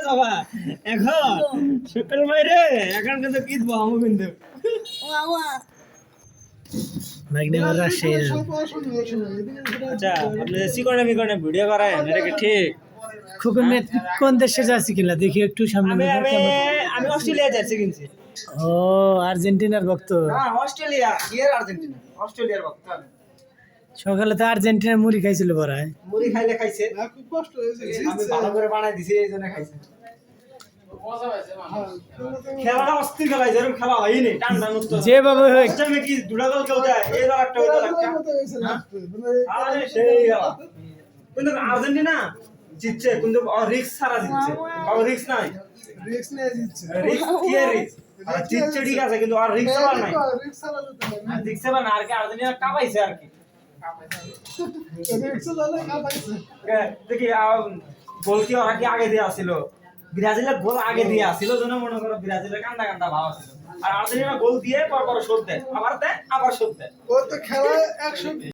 যাবা এখন শুক্র বাইরে এখন কিন্তু কিনবো আমি কিন্তু ম্যাগনেভার রাশে আচ্ছা আপনি সিকনে মিকনে ভিডিও করেন এটা কি ঠিক খুকুন কোন দেশে যাচ্ছি কিনা দেখি একটু সামনে আমি দেখো আমি কেমন। আমি অস্ট্রেলিয়া যাচ্ছি কিনছি ও আর্জেন্টিনার ভক্ত না অস্ট্রেলিয়া ইয়ার আর্জেন্টিনা অস্ট্রেলিয়ার ভক্ত আমি। সকালে তো আর্জেন্টিনার মুড়ি খাইছিল বড়ায়। মুড়ি খাইলে খাইছে খুব কষ্ট হয়েছে আমি ভালো করে বানাই দিছি এই জন্য খাইছে খেলাটা অস্থির খেলা যেরকম খেলা হয়নি টান মুক্ত যেভাবে হোক আমি কি দুটা গোল কেউ দেয় এই দল একটা ওই দল একটা আরে সেই খেলা কিন্তু আর্জেন্টিনা জিতছে কিন্তু রিস্ক ছাড়া জিতছে রিস্ক নাই রিস্ক নিয়ে জিতছে রিস্ক কি রিস্ক জিতছে ঠিক আছে কিন্তু আর রিস্ক ছাড়া নাই রিস্ক ছাড়া যেতে হয় না রিস্ক ছাড়া না আর কি আর্জেন্টিনা কাবাইছে আর কি রিস্ক ছাড়া না পাইছে দেখি গোল কি ওরা কি আগে দিয়ে আসছিল ব্রাজিলের গোল আগে দিয়ে আসছিল জন্য মনে করো ব্রাজিলের কান্দা কান্দা ভাব আসছিল আর আর্জেন্টিনা গোল দিয়ে পর পর শোধ দেয় আবার শোধ দেয় ও তো খেলা 100